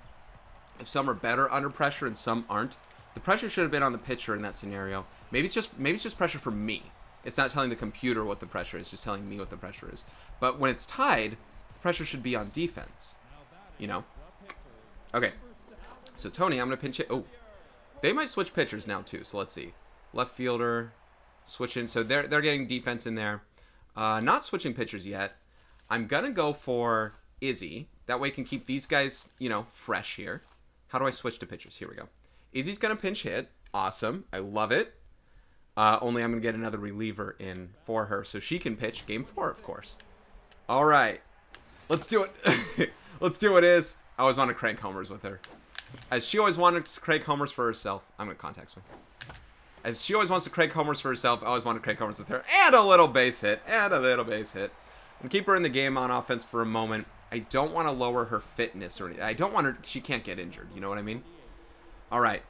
If some are better under pressure and some aren't. The pressure should have been on the pitcher in that scenario. Maybe it's just pressure for me. It's not telling the computer what the pressure is, just telling me what the pressure is. But when it's tied, the pressure should be on defense. You know? Okay. So Tony, I'm going to pinch it. Oh. They might switch pitchers now too, so let's see. Left fielder switching. So they're getting defense in there. Not switching pitchers yet. I'm going to go for Izzy. That way I can keep these guys, you know, fresh here. How do I switch to pitchers? Here we go. Izzy's going to pinch hit. Awesome. I love it. Only I'm going to get another reliever in for her so she can pitch game 4, of course. All right. Let's do it. Let's do it, Iz. I always want to crank homers with her. As she always wanted to crank homers for herself. I'm going to contact swing. As she always wants to crank homers for herself, I always want to crank homers with her. And a little base hit. And a little base hit. I'm going to keep her in the game on offense for a moment. I don't want to lower her fitness or anything. I don't want her... She can't get injured. You know what I mean? All right.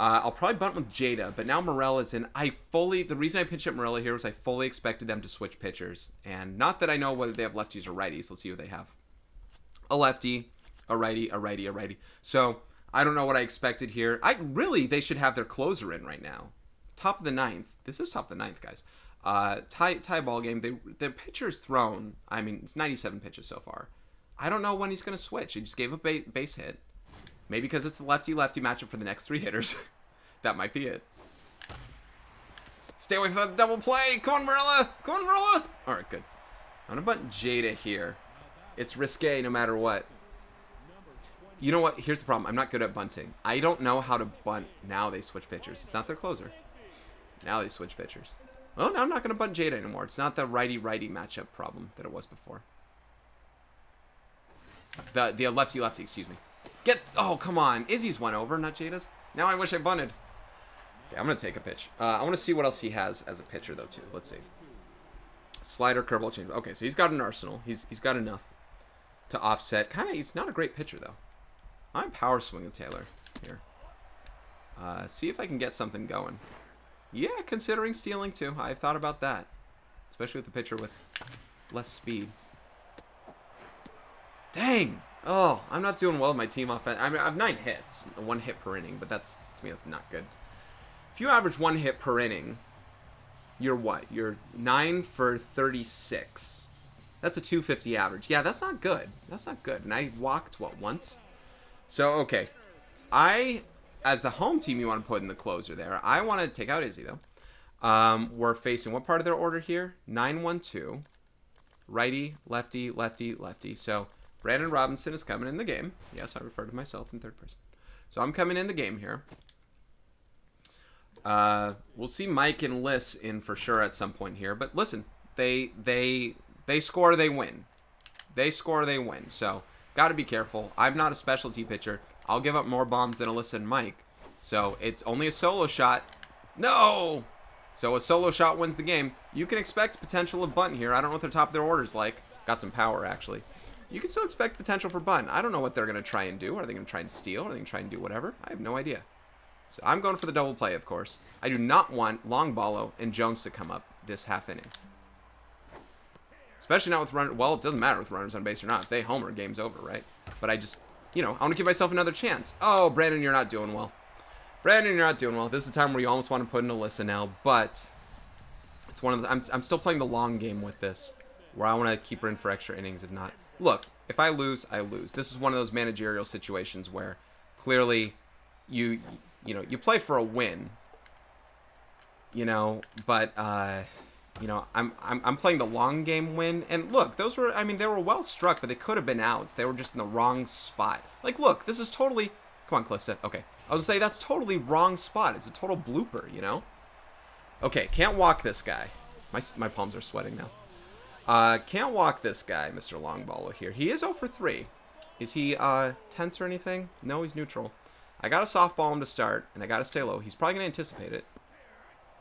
I'll probably bunt with Jada, but now Morella's in. The reason I pitched at Morella here was I fully expected them to switch pitchers. And not that I know whether they have lefties or righties. Let's see what they have. A lefty, a righty, a righty, a righty. So, I don't know what I expected here. They should have their closer in right now. Top of the 9th. This is top of the 9th, guys. Tie ball game. The pitcher's thrown. I mean, it's 97 pitches so far. I don't know when he's going to switch. He just gave a base hit. Maybe because it's the lefty-lefty matchup for the next 3 hitters. That might be it. Stay away from that double play. Come on, Marilla. Come on, Marilla. All right, good. I'm going to bunt Jada here. It's risque no matter what. You know what? Here's the problem. I'm not good at bunting. I don't know how to bunt. Now they switch pitchers. It's not their closer. Now they switch pitchers. Well, now I'm not going to bunt Jada anymore. It's not the righty-righty matchup problem that it was before. The lefty-lefty, excuse me. Oh, come on. Izzy's went over, not Jada's. Now I wish I bunted. Okay, I'm going to take a pitch. I want to see what else he has as a pitcher, though, too. Let's see. Slider, curveball, change. Okay, so he's got an arsenal. He's got enough to offset. He's not a great pitcher, though. I'm power swinging Taylor here. See if I can get something going. Yeah, considering stealing, too. I've thought about that. Especially with the pitcher with less speed. Dang! Oh, I'm not doing well with my team offense. I mean, I have 9 hits. 1 hit per inning, but to me, that's not good. If you average 1 hit per inning, you're what? You're 9 for 36. That's a 250 average. Yeah, that's not good. That's not good. And I walked, what, once? So, okay. As the home team, you want to put in the closer there. I want to take out Izzy, though. We're facing what part of their order here? 9-1-2. Righty, lefty, lefty, lefty. So... Brandon Robinson is coming in the game. Yes, I refer to myself in 3rd person. So I'm coming in the game here. We'll see Mike and Liss in for sure at some point here. But listen, they score, they win. They score, they win. So got to be careful. I'm not a specialty pitcher. I'll give up more bombs than Alyssa and Mike. So it's only a solo shot. No! So a solo shot wins the game. You can expect potential of bunt here. I don't know what their top of their order's like. Got some power, actually. You can still expect potential for bunt. I don't know what they're going to try and do. Are they going to try and steal? Are they going to try and do whatever? I have no idea. So I'm going for the double play, of course. I do not want Longballo and Jones to come up this half inning. Especially not with runners. Well, it doesn't matter with runners on base or not. If they homer, game's over, right? But I just, I want to give myself another chance. Oh, Brandon, you're not doing well. Brandon, you're not doing well. This is the time where you almost want to put in Alyssa now, but it's one of the, I'm still playing the long game with this, where I want to keep her in for extra innings, if not. Look, if I lose, I lose. This is one of those managerial situations where clearly you play for a win. But I'm playing the long game win. And look, they were well struck, but they could have been outs. They were just in the wrong spot. Like, look, this is totally, come on, Calista. Okay. I was gonna say that's totally wrong spot. It's a total blooper, Okay, can't walk this guy. My palms are sweating now. Can't walk this guy, Mr. Longballo here. He is 0 for 3. Is he tense or anything? No, he's neutral. I got to softball him to start, and I got to stay low. He's probably going to anticipate it.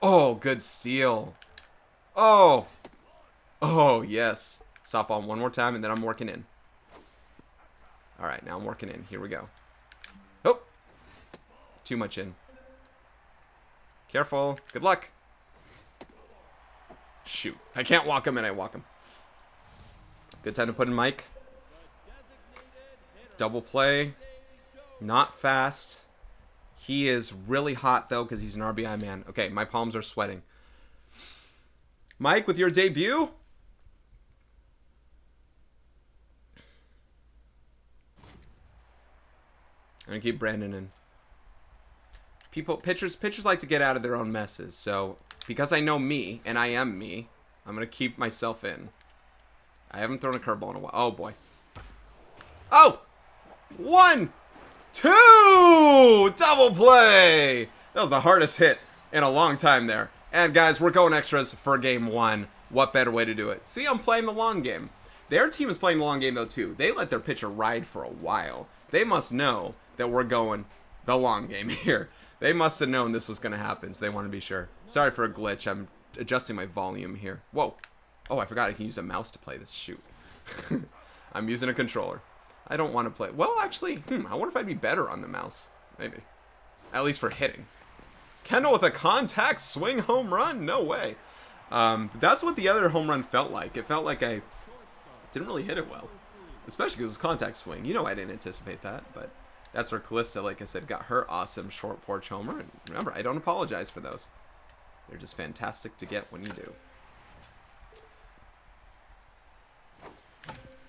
Oh, good steal. Oh, yes. Softball him one more time, and then I'm working in. All right, now I'm working in. Here we go. Oh, too much in. Careful. Good luck. Shoot. I can't walk him, and I walk him. Good time to put in Mike. Double play. Not fast. He is really hot, though, because he's an RBI man. Okay, my palms are sweating. Mike, with your debut? I'm going to keep Brandon in. Pitchers like to get out of their own messes. So, because I know me, and I am me, I'm going to keep myself in. I haven't thrown a curveball in a while. Oh, boy. Oh! 1, 2! Double play! That was the hardest hit in a long time there. And, guys, we're going extras for game 1. What better way to do it? See, I'm playing the long game. Their team is playing the long game, though, too. They let their pitcher ride for a while. They must know that we're going the long game here. They must have known this was going to happen, so they want to be sure. Sorry for a glitch. I'm adjusting my volume here. Whoa. Oh, I forgot I can use a mouse to play this. Shoot. I'm using a controller. I don't want to play. Well, actually, I wonder if I'd be better on the mouse. Maybe. At least for hitting. Kendall with a contact swing home run? No way. That's what the other home run felt like. It felt like I didn't really hit it well. Especially because it was contact swing. You know I didn't anticipate that, but that's where Callista, like I said, got her awesome short porch homer. And remember, I don't apologize for those. They're just fantastic to get when you do.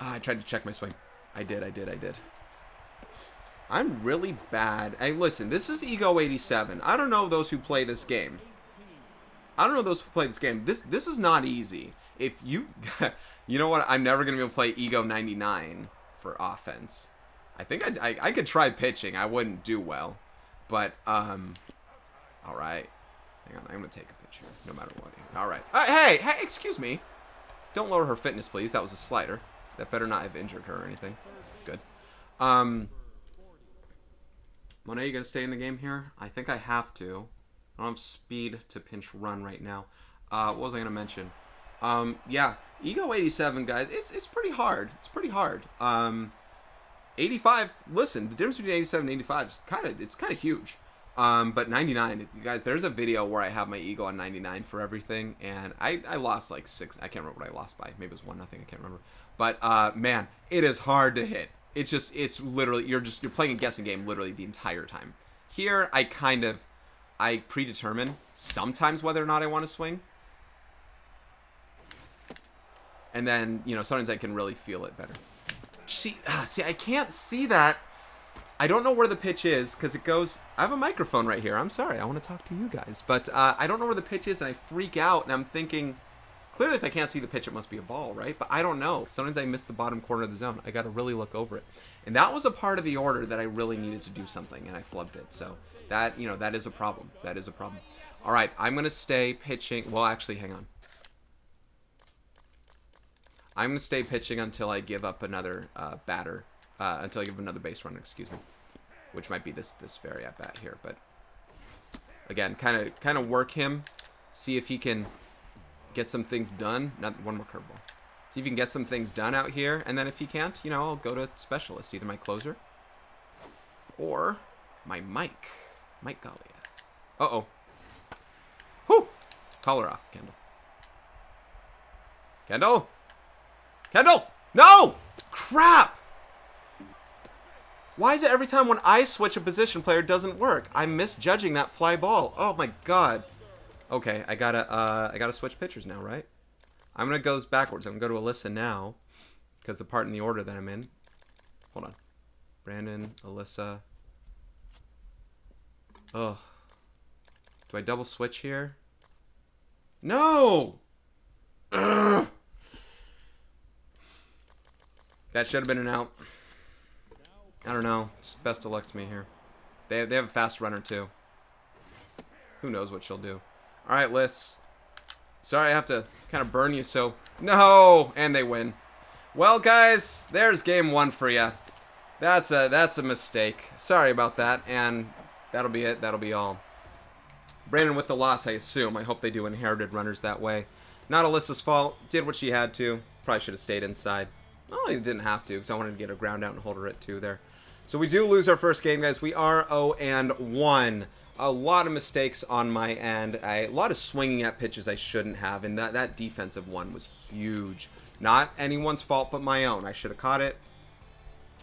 I tried to check my swing. I did. I'm really bad. Hey, listen, this is Ego 87. I don't know those who play this game. This is not easy. If you... You know what? I'm never going to be able to play Ego 99 for offense. I think I could try pitching. I wouldn't do well. But, alright. Hang on, I'm going to take a pitch here, no matter what. Alright. Hey, excuse me. Don't lower her fitness, please. That was a slider. That better not have injured her or anything. Good. Monet, you going to stay in the game here? I think I have to. I don't have speed to pinch run right now. What was I going to mention? Yeah, Ego 87, guys, it's pretty hard. It's pretty hard. 85, listen, the difference between 87 and 85 is kind of huge. But 99, if you guys, there's a video where I have my Ego on 99 for everything, and I lost like 6, I can't remember what I lost by. Maybe it was 1-0, I can't remember. But, man, it is hard to hit. It's literally, you're playing a guessing game literally the entire time. Here, I predetermine sometimes whether or not I want to swing. And then, you know, sometimes I can really feel it better. See, I can't see that. I don't know where the pitch is because it goes... I have a microphone right here. I'm sorry. I want to talk to you guys. But I don't know where the pitch is, and I freak out, and I'm thinking... Clearly, if I can't see the pitch, it must be a ball, right? But I don't know. Sometimes I miss the bottom corner of the zone. I got to really look over it. And that was a part of the order that I really needed to do something, and I flubbed it. So that, you know, that is a problem. That is a problem. All right, I'm going to stay pitching... Well, actually, hang on. I'm going to stay pitching until I give up another batter. Until I give another base runner, excuse me. Which might be this very at bat here. But again, kind of work him. See if he can get some things done. One more curveball. See if he can get some things done out here. And then if he can't, you know, I'll go to specialist. Either my closer or my Mike. Mike Gallia. Uh-oh. Whew. Call her off, Kendall. Kendall! Kendall! No! Crap! Why is it every time when I switch a position player it doesn't work? I'm misjudging that fly ball. Oh my god. Okay, I gotta switch pitchers now, right? I'm gonna go backwards. I'm gonna go to Alyssa now. Because the part in the order that I'm in. Hold on. Brandon, Alyssa. Ugh. Do I double switch here? No! Ugh. That should have been an out. I don't know. Best of luck to me here. They have a fast runner, too. Who knows what she'll do. Alright, Liz. Sorry I have to kind of burn you, so... No! And they win. Well, guys, there's game 1 for you. That's a mistake. Sorry about that, and that'll be it. That'll be all. Brandon with the loss, I assume. I hope they do inherited runners that way. Not Alyssa's fault. Did what she had to. Probably should have stayed inside. Well, I didn't have to, because I wanted to get a ground out and hold her at 2 there. So we do lose our first game, guys. We are 0-1. A lot of mistakes on my end. A lot of swinging at pitches I shouldn't have, and that defensive one was huge. Not anyone's fault but my own. I should have caught it.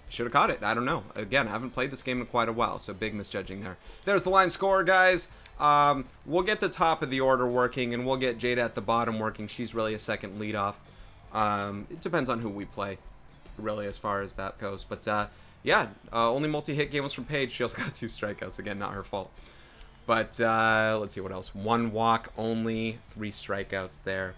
Should have caught it. I don't know. Again, I haven't played this game in quite a while, so big misjudging there. There's the line score, guys. We'll get the top of the order working, and we'll get Jada at the bottom working. She's really a second leadoff. It depends on who we play, really, as far as that goes. But, yeah, only multi-hit game was from Paige. She also got 2 strikeouts. Again, not her fault. But, let's see what else. 1 walk only, 3 strikeouts there.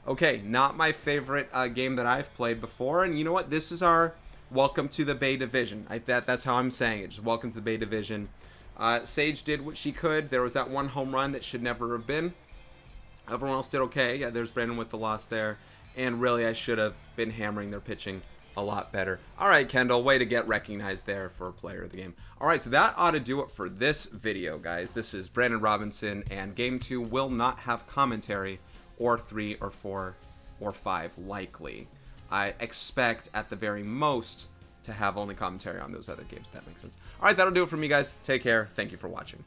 Okay, not my favorite game that I've played before. And you know what? This is our welcome to the Bay Division. That's how I'm saying it. Just welcome to the Bay Division. Sage did what she could. There was that 1 home run that should never have been. Everyone else did okay. Yeah, there's Brandon with the loss there. And really, I should have been hammering their pitching a lot better. All right, Kendall, way to get recognized there for a player of the game. All right, so that ought to do it for this video, guys. This is Brandon Robinson, and Game 2 will not have commentary, or 3 or 4 or 5 likely. I expect at the very most to have only commentary on those other games. If that makes sense. All right, that'll do it for me, guys. Take care. Thank you for watching.